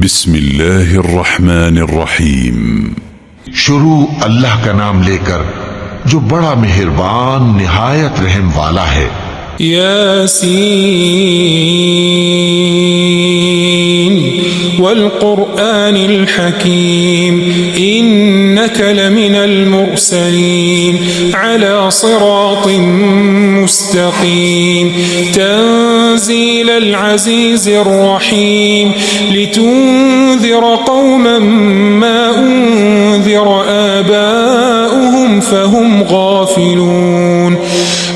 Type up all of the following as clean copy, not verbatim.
बिस्मिल्लाहिर्रहमानिर्रहीम। शुरू अल्लाह का नाम लेकर जो बड़ा मेहरबान निहायत रहम वाला है। यासीन वल क़ुरआनिल हकीम इन्नक लमिनल मुरसलीन अला सिरातिम मुस्तक़ीम तंज़ीलल अज़ीज़िर रहीम लितुन्ज़िर क़ौमन मा उन्ज़िर आबाउहुम फहुम गाफ़िलून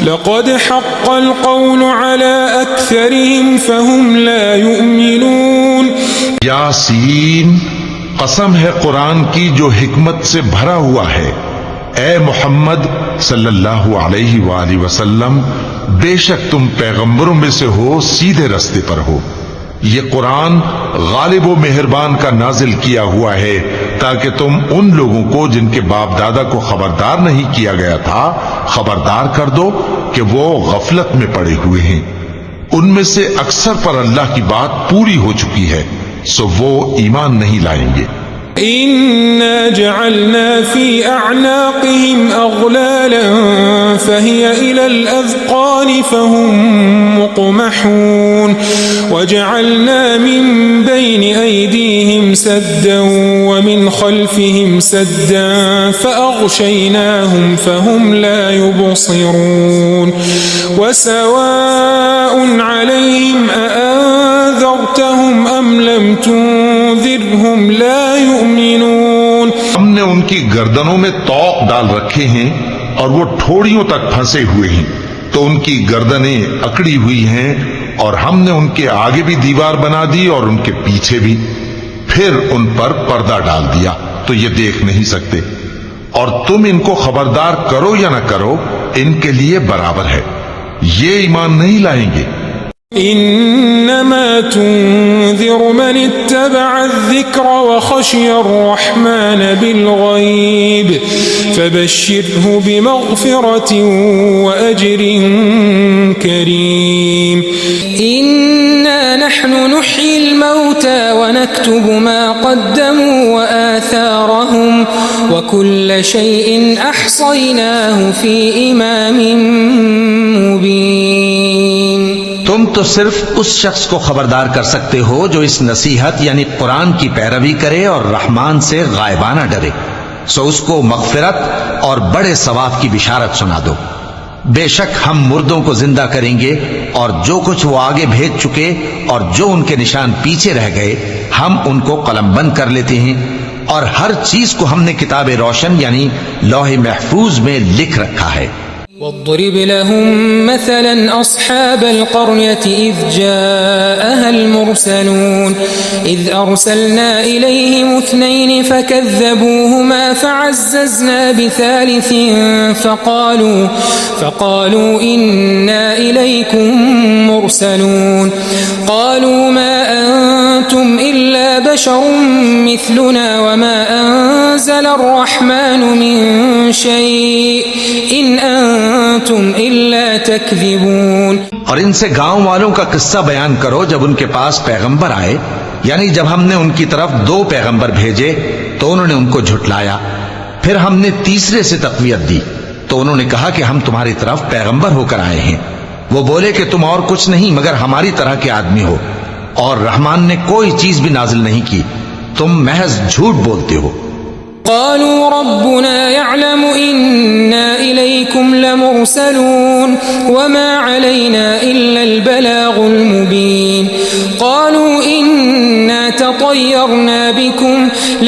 लक़द हक़्क़ल क़ौलु अला अक्सरिहिम फहुम ला युमिनून। यासीन, कसम है कुरान की जो हिकमत से भरा हुआ है। ए मोहम्मद सल्लल्लाहु अलैहि वसल्लम, बेशक तुम पैगंबरों में से हो, सीधे रास्ते पर हो। ये कुरान गालिब व मेहरबान का नाजिल किया हुआ है ताकि तुम उन लोगों को जिनके बाप दादा को खबरदार नहीं किया गया था खबरदार कर दो कि वो गफलत में पड़े हुए हैं। उनमें से अक्सर पर अल्लाह की बात पूरी हो चुकी है, सो वो ईमान नहीं लाएंगे। इन्ना जअलना फी अअनाक़िहिम अग़लालन फ़हिय इलल अज़क़ानि फ़हुम मुक़महून वजअलना मिन बैनि अयदीहिम सद्दन वमिन ख़ल्फ़िहिम सद्दन फ़अग़शयनाहुम फ़हुम ला युबसिरून वसवाअन अलैहिम अअन्ज़रतहुम अम लम तुन्ज़िरहुम ला युमिनून। हमने उनकी गर्दनों में तौक डाल रखे हैं और वो ठोड़ियों तक फंसे हुए हैं, तो उनकी गर्दनें अकड़ी हुई हैं और हमने उनके आगे भी दीवार बना दी और उनके पीछे भी, फिर उन पर पर्दा डाल दिया तो ये देख नहीं सकते। और तुम इनको खबरदार करो या न करो, इनके लिए बराबर है, ये ईमान नहीं लाएंगे। इन्नमा तुन्ज़िरु मन इत्तबअ अज़्ज़िक्र व ख़शिय अर्रहमान बिलग़ैब फ़बश्शिरहु बिमग़फ़िरतिन व अज्रिन करीम। इन्ना नहनु नुह्यिल मौता व नक्तुबु मा क़द्दमू व आथारहुम व कुल्ल शैइन अहसयनाहु फ़ी इमामिन मुबीन। तुम तो सिर्फ उस शख्स को खबरदार कर सकते हो जो इस नसीहत यानी कुरान की पैरवी करे और रहमान से गायबाना डरे, सो उसको मग़फ़िरत और बड़े सवाब की बिशारत सुना दो। बेशक हम मुर्दों को जिंदा करेंगे और जो कुछ वो आगे भेज चुके और जो उनके निशान पीछे रह गए हम उनको कलमबंद कर लेते हैं, और हर चीज को हमने किताब रोशन यानी लौह महफूज में लिख रखा है। واضرب لهم مثلا أصحاب القرية إذ جاءها المرسلون إذ أرسلنا إليهم اثنين فكذبوهما فعززنا بثالث فقالوا إنا إليكم مرسلون قالوا ما أنتم إلا بشر مثلنا وما أنزل الرحمن من شيء إن तुम इल्ला तकज़िबून। और इनसे गांव वालों का किस्सा बयान करो जब उनके पास पैगंबर आए, यानी जब हमने उनकी तरफ 2 पैगंबर भेजे तो उन्होंने उनको झुटलाया, फिर हमने तीसरे से तक़वियत दी तो उन्होंने कहा कि हम तुम्हारी तरफ पैगंबर होकर आए हैं। वो बोले कि तुम और कुछ नहीं मगर हमारी तरह के आदमी हो और रहमान ने कोई चीज भी नाजिल नहीं की, तुम महज झूठ बोलते हो। क़ालू रब्बुना यअलमु इन्ना इलैकुम लमुरसलून वमा अलैना इल्लल बलागुल मुबीन। क़ालू इन्ना ततय्यरना बिकुम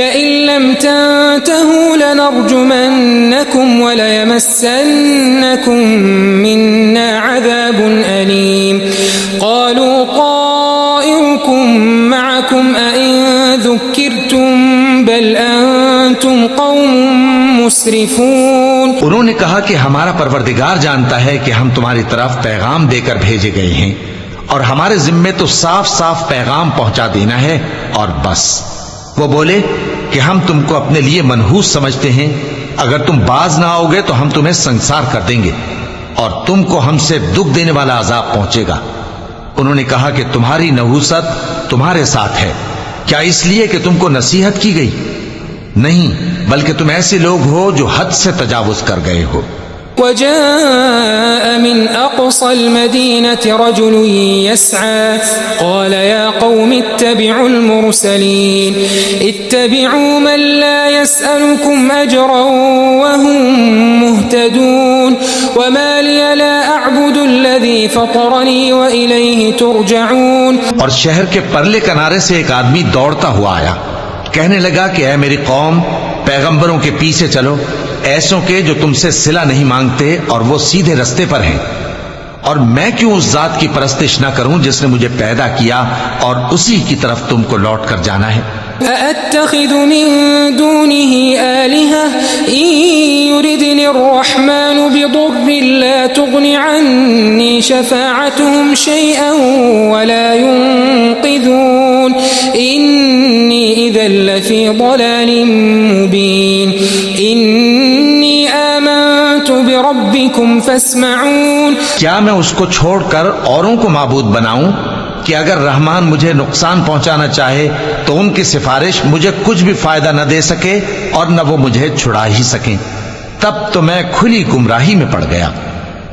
लइन लम तंतहू लनरजुमन्नकुम वलयमस्सन्नकुम मिन्ना अज़ाबुन अलीम। क़ालू ताइरुकुम मअकुम अइन ज़ुक्किरतुम बल अंतुम कौमुम मुस्रिफून। उन्होंने कहा कि हमारा परवरदिगार जानता है कि हम तुम्हारी तरफ पैगाम देकर भेजे गए हैं और हमारे जिम्मे तो साफ साफ पैगाम पहुंचा देना है और बस। वो बोले कि हम तुमको अपने लिए मनहूस समझते हैं, अगर तुम बाज ना आओगे तो हम तुम्हें संसार कर देंगे और तुमको हमसे दुख देने वाला अजाब पहुंचेगा। उन्होंने कहा कि तुम्हारी नहूसत तुम्हारे साथ है क्या इसलिए कि तुमको नसीहत की गई? नहीं, बल्कि तुम ऐसे लोग हो जो हद से तजावुज कर गए हो। वजाअ मिन अक़सल मदीनति रजुल यस्आ क़ाल या क़ौम इत्तबिउल मुरसलीन इत्तबिउ मन ला यसअलुकुम अजरन वहुम मुहतदून वमा लिय ला अअबुदुल्लज़ी फ़तरनी व इलैहि तुरजऊन। और शहर के परले किनारे से एक आदमी दौड़ता हुआ आया, कहने लगा कि ऐ मेरी कौम, पैगंबरों के पीछे चलो, ऐसों के जो तुमसे सिला नहीं मांगते और वो सीधे रास्ते पर हैं। और मैं क्यों उस जात की परस्तिश ना करूं जिसने मुझे पैदा किया और उसी की तरफ तुमको लौट कर जाना है। अअत्तखिज़ु मिन दूनिही आलिहा इन युरिदनि अर्रहमानु बिदुर्रिन ला तुग़नि अन्नी शफ़ाअतुहुम शैअन वला युनक़िज़ून इन्नी इज़न लफ़ी ज़लालिम मुबीन इन्नी आमनतु बिरब्बिकुम फ़स्मऊन। क्या मैं उसको छोड़कर औरों को माबूद बनाऊं कि अगर रहमान मुझे नुकसान पहुंचाना चाहे तो उनकी सिफारिश मुझे कुछ भी फायदा न दे सके और न वो मुझे छुड़ा ही सके? तब तो मैं खुली गुमराही में पड़ गया।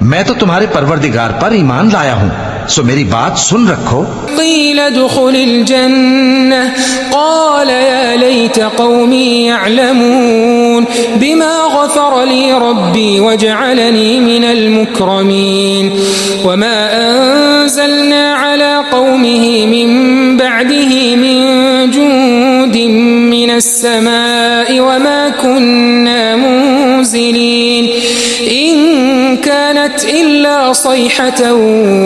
मैं तो तुम्हारे परवरदिगार पर ईमान लाया हूं, सो मेरी बात सुन रखो। क़ील दुख़ुलिल जन्नह क़ाल या लैत क़ौमी यअलमून बिमा ग़फ़र ली रब्बी वजअलनी मिनल मुक्रमीन वमा अंज़लना अला क़ौमिही मिन बअदिही मिन जुंदिन मिनस समाइ वमा कुन्ना मुंज़िलीन इन कानत इल्ला सयहतन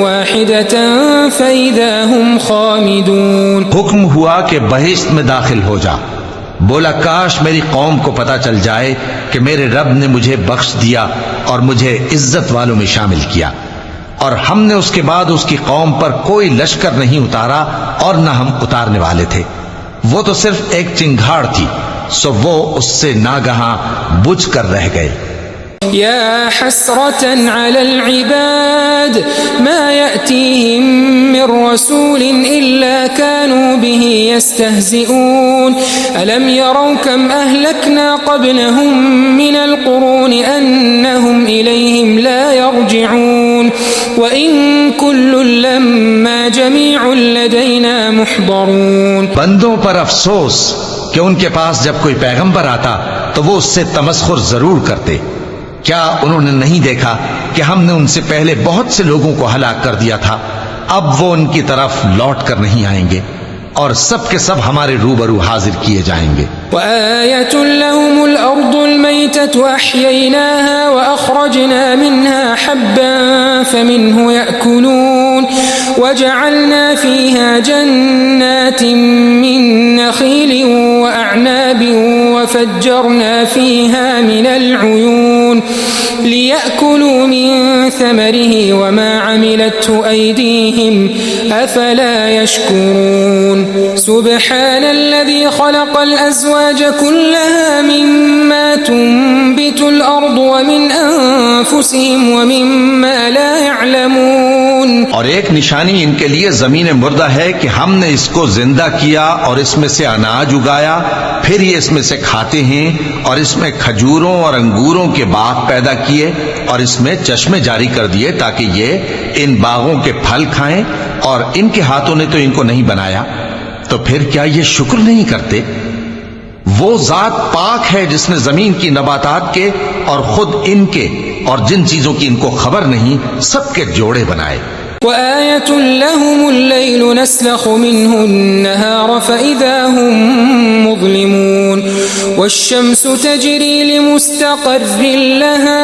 वाहिदतन फ़इज़ा हुम ख़ामिदून। हुक्म हुआ कि बहिश्त में दाखिल हो जा। बोला काश मेरी कौम को पता चल जाए कि मेरे रब ने मुझे बख्श दिया और मुझे इज्जत वालों में शामिल किया, और हमने उसके बाद उसकी कौम पर कोई लश्कर नहीं उतारा और न हम उतारने वाले थे। वो तो सिर्फ एक चिंगाड़ थी, सो वो उससे नागहां बुझ कर रह गए। या हसरतन अलल इबाद मा यअतीहिम मिर रसूलिन इल्ला कानू बिही यस्तहज़िऊन अलम यरौ कम अहलकना क़ब्लहुम मिनल क़ुरून अन्नहुम इलैहिम ला यरजिऊन व इन कुल्लुन लम्मा जमीउन लदैना मुहदरून। बंदों पर अफसोस कि उनके पास जब कोई पैगंबर आता तो वो उससे तमस्खुर जरूर करते। क्या उन्होंने नहीं देखा कि हमने उनसे पहले बहुत से लोगों को हलाक कर दिया था? अब वो उनकी तरफ लौट कर नहीं आएंगे और सब के सब हमारे रूबरू हाजिर किए जाएंगे। वआयतुन लहुमुल अर्दुल मैततु अह्यैनाहा व अखरजना मिन्हा हब्बन फमिन्हु यअकुलून वजअलना फीहा जन्नातिन मिन नखीलिन व अअनाबिन वफज्जरना फीहा मिनल उयून लियअकुलू मिन समरिही वमा अमिलतहु अयदीहिम अफला यशकुरून। सुब्हानल्लज़ी खलक़ल अज़वाज कुल्लहा मिम्मा तुंबितुल अर्दु व मिन अनफुसिहिम व मिम्मा ला यअलमून। और एक निशानी इनके लिए ज़मीन मुर्दा है कि हमने इसको जिंदा किया और इसमें से अनाज उगाया, फिर ये इसमें से खाते हैं, और इसमें खजूरों और अंगूरों के बाग पैदा किए और इसमें चश्मे जारी कर दिए ताकि ये इन बागों के फल खाएं, और इनके हाथों ने तो इनको नहीं बनाया, तो फिर क्या ये शुक्र नहीं करते? वो जात पाक है जिसने जमीन की नबातात के और खुद इनके और जिन चीजों की इनको खबर नहीं सबके जोड़े बनाए। वआयतुन लहुमुल लैलु नस्लखु मिन्हु अन्नहार फइज़ा हुम मुज़लिमून वश्शम्सु तजरी लिमुस्तक़र्रिन लहा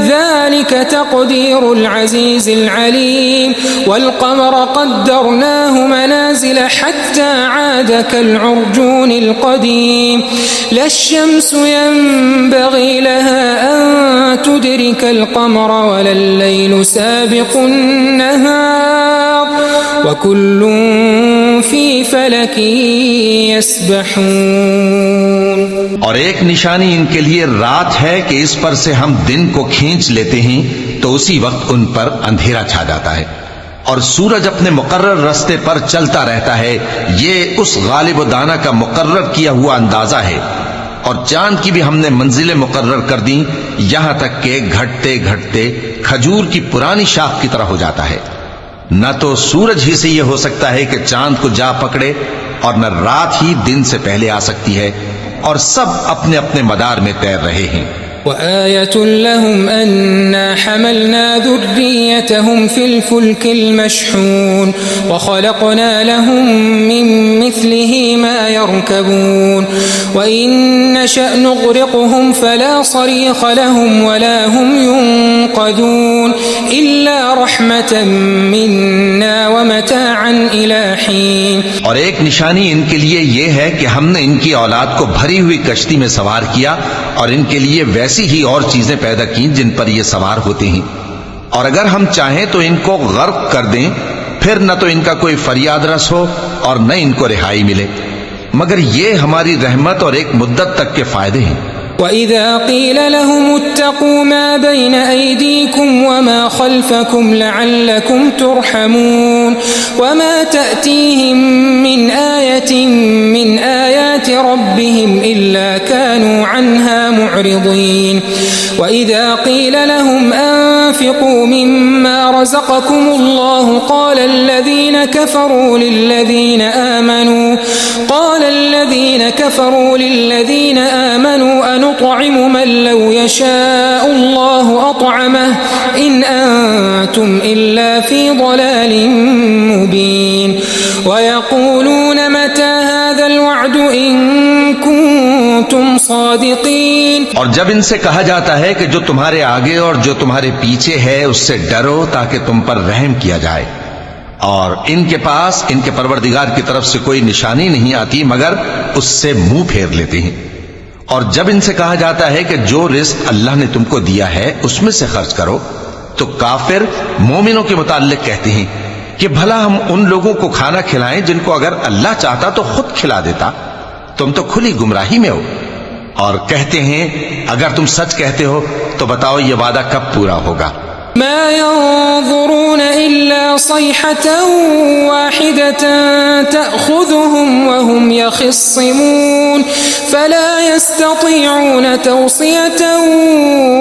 ज़ालिक तक़दीरुल अज़ीज़िल अलीम वल्क़मर क़द्दरनाहु मनाज़िल हत्ता आद कल्उर्जूनिल क़दीम लश्शम्सु यंबग़ी लहा अन तुदरिकल क़मर वलल लैलु साबिक़ुन नहार वकुल्लुन फी फलकिन यस्बहून। और एक निशानी इनके लिए रात है कि इस पर से हम दिन को खींच लेते हैं तो उसी वक्त उन पर अंधेरा छा जाता है, और सूरज अपने मुकर्रर रास्ते पर चलता रहता है। ये उस गालिब दाना का मुकर्रर किया हुआ अंदाजा है। और चांद की भी हमने मंजिलें मुकर्रर कर दी, यहां तक के घटते घटते खजूर की पुरानी शाख की तरह हो जाता है। न तो सूरज ही से यह हो सकता है कि चांद को जा पकड़े, और न रात ही दिन से पहले आ सकती है, और सब अपने अपने मदार में तैर रहे हैं। وآية لهم أنا حملنا ذريتهم في الفلك المشحون وخلقنا لهم من مثله ما يركبون وإن نشأ نغرقهم فلا صريخ لهم ولا هم ينقذون إلا رحمة منا ومتاعا إلى حين। और एक निशानी इनके लिए यह है कि हमने इनकी औलाद को भरी हुई कश्ती में सवार किया, और इनके लिए वैसी ही और चीजें पैदा की जिन पर ये सवार होते हैं। और अगर हम चाहें तो इनको गर्क कर दें, फिर न तो इनका कोई फरियाद रस हो और न इनको रिहाई मिले, मगर ये हमारी रहमत और एक मुद्दत तक के फायदे हैं। وإذا قيل لهم اتقوا ما بين أيديكم وما خلفكم لعلكم ترحمون وما تأتيهم من آية من آيات ربهم إلا كانوا عنها معرضين وإذا قيل لهم أنفقوا مما رزقكم الله قال الذين كفروا للذين آمنوا نطعم من لو يشاء الله أطعمه إن أنتم إلا في ضلال مبين ويقولون متى هذا الوعد إن كنتم صادقين। और जब इनसे कहा जाता है कि जो तुम्हारे आगे और जो तुम्हारे पीछे है उससे डरो ताकि तुम पर रहम किया जाए, और इनके पास इनके परवरदिगार की तरफ से कोई निशानी नहीं आती मगर उससे मुंह फेर लेते हैं। और जब इनसे कहा जाता है कि जो रिस्क अल्लाह ने तुमको दिया है उसमें से खर्च करो, तो काफिर मोमिनों के मुताल्लिक कहते हैं कि भला हम उन लोगों को खाना खिलाएं जिनको अगर अल्लाह चाहता तो खुद खिला देता, तुम तो खुली गुमराही में हो। और कहते हैं अगर तुम सच कहते हो तो बताओ ये वादा कब पूरा होगा। ما ينظرون إلا صيحة واحدة تأخذهم وهم يخصمون فلا يستطيعون توصية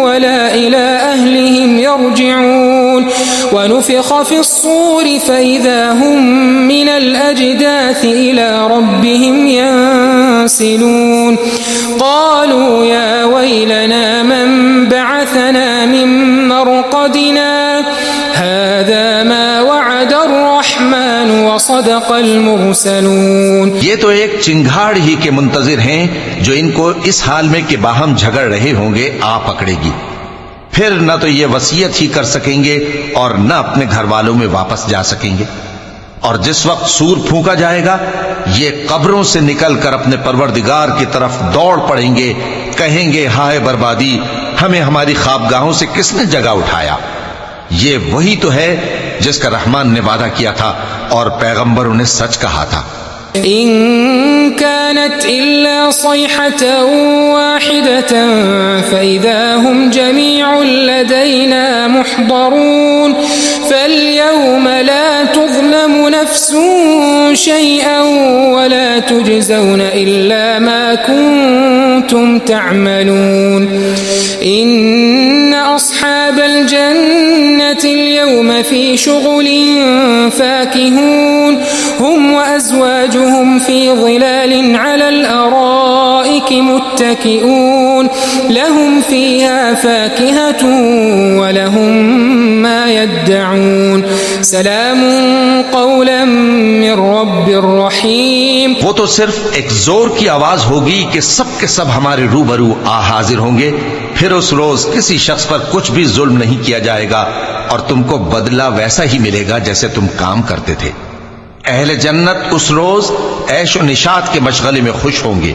ولا إلى أهلهم يرجعون ونفخ في الصور فإذا هم من الأجداث إلى ربهم ينسلون قالوا يا ويلنا من بعثنا من مرقدنا هذا ما وعد الرحمن وصدق المرسلون। ये तो एक चिंगाड़ ही के मुंतजिर हैं जो इनको इस हाल में कि बाहम झगड़ रहे होंगे आ पकड़ेगी, फिर न तो ये वसीयत ही कर सकेंगे और न अपने घर वालों में वापस जा सकेंगे। और जिस वक्त सूर फूंका जाएगा ये कब्रों से निकलकर अपने परवरदिगार की तरफ दौड़ पड़ेंगे, कहेंगे हाय बर्बादी, हमें हमारी ख्वाबगाहों से किसने जगा उठाया। ये वही तो है जिसका रहमान ने वादा किया था और पैगंबरों ने सच कहा था। إن كانت إلا صيحة واحدة فإذا هم جميع لدينا محضرون فاليوم لا تظلم نفس شيئا ولا تجزون إلا ما كنتم تعملون إن أصحاب الجنة اليوم في شغل فاكهون هم وأزواجهم في ظلال على الأرائك متكئون لهم فيها فاكهة ولهم ما يدعون سلام قولا من رب رحيم। वो तो सिर्फ एक जोर की आवाज होगी कि सब के सब हमारे रूबरू आ हाजिर होंगे, फिर उस रोज किसी शख्स पर कुछ भी जुल्म नहीं किया जाएगा और तुमको बदला वैसा ही मिलेगा जैसे तुम काम करते थे। अहले जन्नत उस रोज ऐशो निशात के मशगले में खुश होंगे,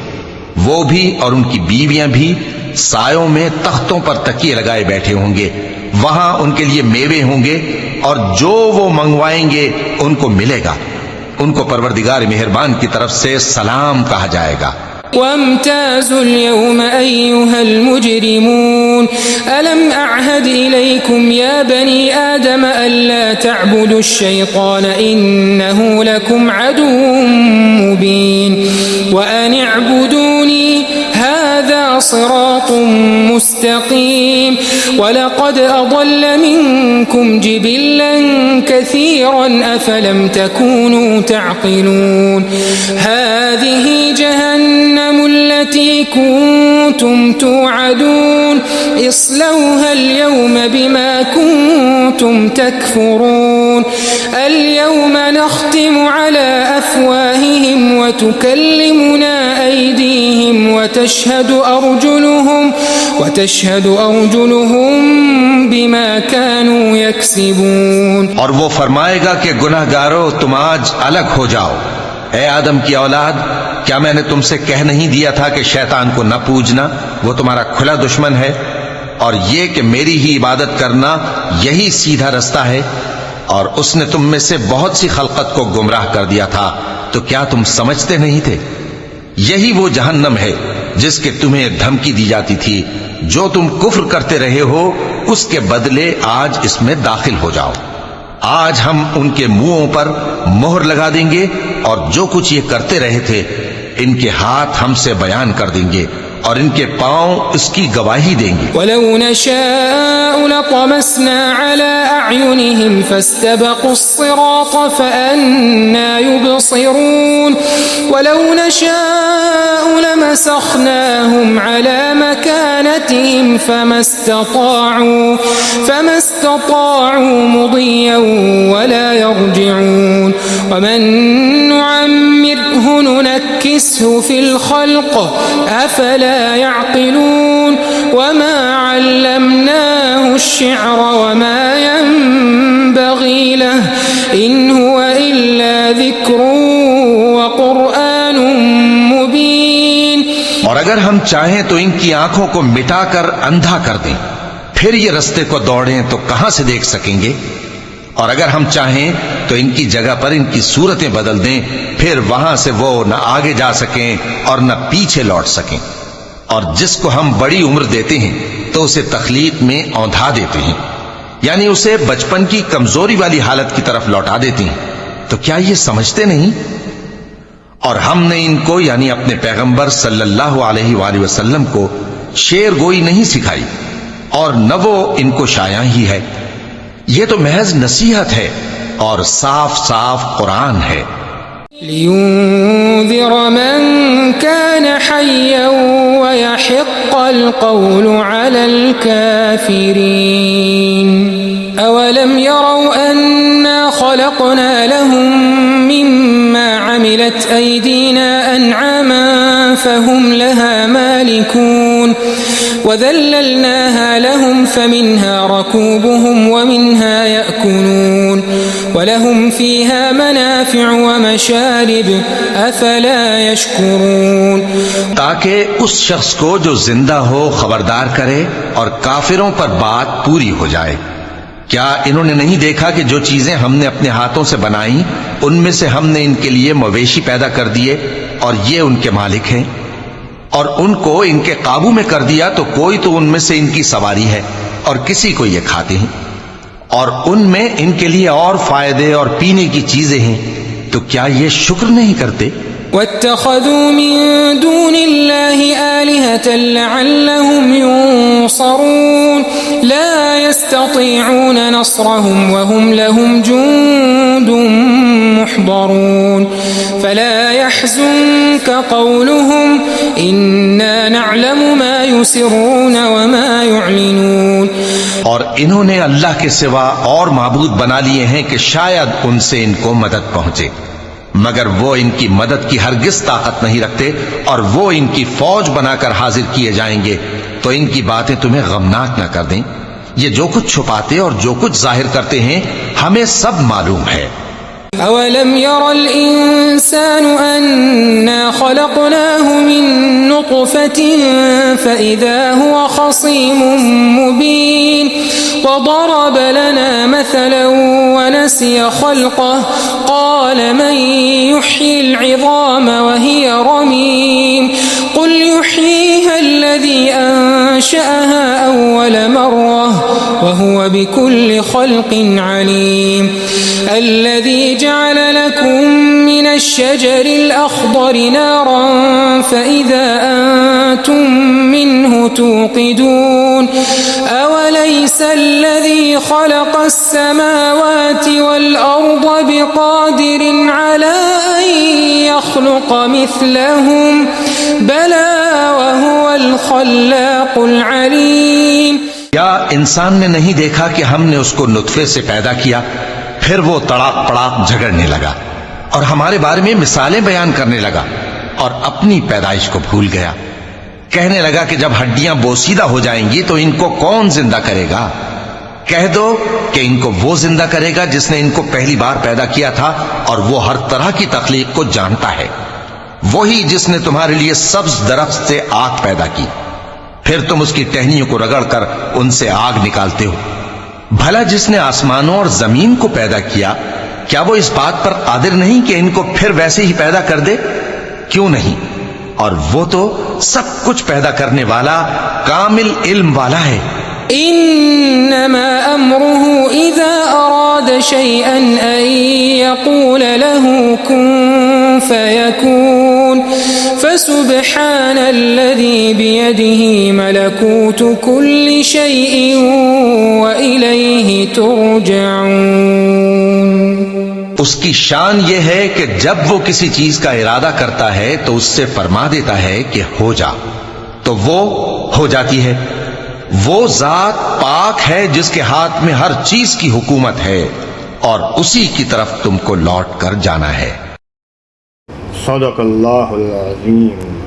वो भी और उनकी बीवियां भी सायों में तख्तों पर तकिए लगाए बैठे होंगे। वहां उनके लिए मेवे होंगे और जो वो मंगवाएंगे उनको मिलेगा। उनको परवरदिगार मेहरबान की तरफ से सलाम कहा जाएगा। وامتازوا اليوم أيها المجرمون ألم أعهد إليكم يا بني آدم ألا تعبدوا الشيطان إنه لكم عدو مبين وأن اعبدوني هذا صراط مستقيم ولقد أضل منكم جبلا كثيرا أفلم تكونوا تعقلون هذه جهنم التي كنتم توعدون اصلوها اليوم بما كنتم تكفرون اليوم نختم على أفواههم وتكلمنا أيديهم وتشهد أرجلهم بما كانوا يكسبون और वो फरमाएगा कि गुनहगारों तुम आज अलग हो जाओ। ए आदम की औलाद, क्या मैंने तुमसे कह नहीं दिया था कि शैतान को न पूजना, वो तुम्हारा खुला दुश्मन है, और ये कि मेरी ही इबादत करना यही सीधा रास्ता है, और उसने तुम में से बहुत सी खलकत को गुमराह कर दिया था, तो क्या तुम समझते नहीं थे? यही वो जहन्नम है जिसके तुम्हें धमकी दी जाती थी। जो तुम कुफ्र करते रहे हो उसके बदले आज इसमें दाखिल हो जाओ। आज हम उनके मुंहों पर मोहर लगा देंगे और जो कुछ ये करते रहे थे इनके हाथ हमसे बयान कर देंगे और इनके पांव इसकी गवाही देंगे। वलौ नशाअ लतमस्ना अला अयुनिहिम फस्तबक़ु स्सिरात फअन्ना युबसिरून वलौ नशाअ लमसख़नाहुम अला मकानतिहिम फमस्तताअू मुदिय्यन वला यरजिऊन वमन नुअम्मिरहु नुनक्किसहु फिल ख़ल्क़ अफला يعقلون وما علمناه الشعر وما ينبغي له إن هو إلا ذكر وقرآن मुबीन। और अगर हम चाहें तो इनकी आंखों को मिटाकर अंधा कर दें, फिर ये रास्ते को दौड़ें तो कहां से देख सकेंगे। और अगर हम चाहें तो इनकी जगह पर इनकी सूरतें बदल दें, फिर वहां से वो न आगे जा सकें और न पीछे लौट सकें। और जिसको हम बड़ी उम्र देते हैं तो उसे तखलीक में औंधा देते हैं, यानी उसे बचपन की कमजोरी वाली हालत की तरफ लौटा देते हैं। तो क्या ये समझते नहीं? और हमने इनको यानी अपने पैगंबर सल्लल्लाहु अलैहि वसल्लम को शेर गोई नहीं सिखाई और न वो इनको शाया ही है। ये तो महज नसीहत है और साफ साफ कुरान है। लियुंज़िर मन कान हय्यन वयहिक़्क़ल क़ौलु अलल काफ़िरीन अवलम यरौ अन्ना ख़लक़ना लहुम मिम्मा अमिलत अयदीना अनआमन फ़हुम लहा मालिकून वज़ल्ललनाहा लहुम फ़मिन्हा रकूबुहुम वमिन्हा यअकुलून वलहुम फ़ीहा मनाफ़िअु वमशारिब अफ़ला यशकुरून। ताकि उस शख्स को जो जिंदा हो खबरदार करे और काफिरों पर बात पूरी हो जाए। क्या इन्होंने नहीं देखा कि जो चीजें हमने अपने हाथों से बनाई उनमें से हमने इनके लिए मवेशी पैदा कर दिए और ये उनके मालिक हैं, और उनको इनके काबू में कर दिया तो कोई तो उनमें से इनकी सवारी है और किसी को ये खाते हैं, और उनमें इनके लिए और फायदे और पीने की चीजें हैं, तो क्या ये शुक्र नहीं करते? वत्तख़ज़ू मिन दूनिल्लाहि आलिहतन लअल्लहुम युनसरून ला यस्ततीऊन नस्रहुम वहुम लहुम जुंदुम मुहदरून फला यहज़ुनक क़ौलुहुम इन्ना नअलमु मा युसिर्रून वमा युअलिनून। और इन्होंने अल्लाह के सिवा और माबूद बना लिए हैं कि शायद उनसे इनको मदद पहुंचे, मगर वो इनकी मदद की हरगिज ताकत नहीं रखते, और वो इनकी फौज बनाकर हाजिर किए जाएंगे, तो इनकी बातें तुम्हें गमनाक न कर दें। ये जो कुछ छुपाते और जो कुछ जाहिर करते हैं हमें सब मालूम है। अवलम यरल इंसानु अन्ना खलक़नाहु मिन नुत्फ़तिन फ़इज़ा हुवा ख़सीमुम मुबीन वदरब लना मसलन वनसिय ख़ल्क़ह क़ाल मन युह्यिल इज़ाम वहिय रमीम أنشأها أول مرة وهو بكل خلق عليم الذي جعل لكم من الشجر الأخضر نارا فإذا أنتم منه توقدون أوليس الذي خلق السماوات والأرض بقادر على أن يخلق مثلهم بلى وهو الخلاق العليم क्या इंसान ने नहीं देखा कि हमने उसको नुत्फे से पैदा किया, फिर वो तड़ाक पड़ाक झगड़ने लगा और हमारे बारे में मिसालें बयान करने लगा और अपनी पैदाइश को भूल गया। कहने लगा कि जब हड्डियां बोसीदा हो जाएंगी तो इनको कौन जिंदा करेगा। कह दो कि इनको वो जिंदा करेगा जिसने इनको पहली बार पैदा किया था और वो हर तरह की तकलीफ को जानता है। वही जिसने तुम्हारे लिए सब्ज दरख्त से आग पैदा की, फिर तुम उसकी टहनियों को रगड़कर उनसे आग निकालते हो। भला जिसने आसमानों और जमीन को पैदा किया, क्या वो इस बात पर कादिर नहीं कि इनको फिर वैसे ही पैदा कर दे? क्यों नहीं? और वो तो सब कुछ पैदा करने वाला कामिल इल्म वाला है। इन्नमा अम्रुहु इज़ा अराद शैअन अन यक़ूल लहू कुन फयकून फसुब्हानल्लज़ी बियदिही मलकूतु कुल्लि शैइन व इलैहि तुरजऊन। उसकी शान यह है कि जब वो किसी चीज का इरादा करता है तो उससे फरमा देता है कि हो जा, तो वो हो जाती है। वो जात पाक है जिसके हाथ में हर चीज की हुकूमत है और उसी की तरफ तुमको लौट कर जाना है। सदक़ल्लाहुल अज़ीम।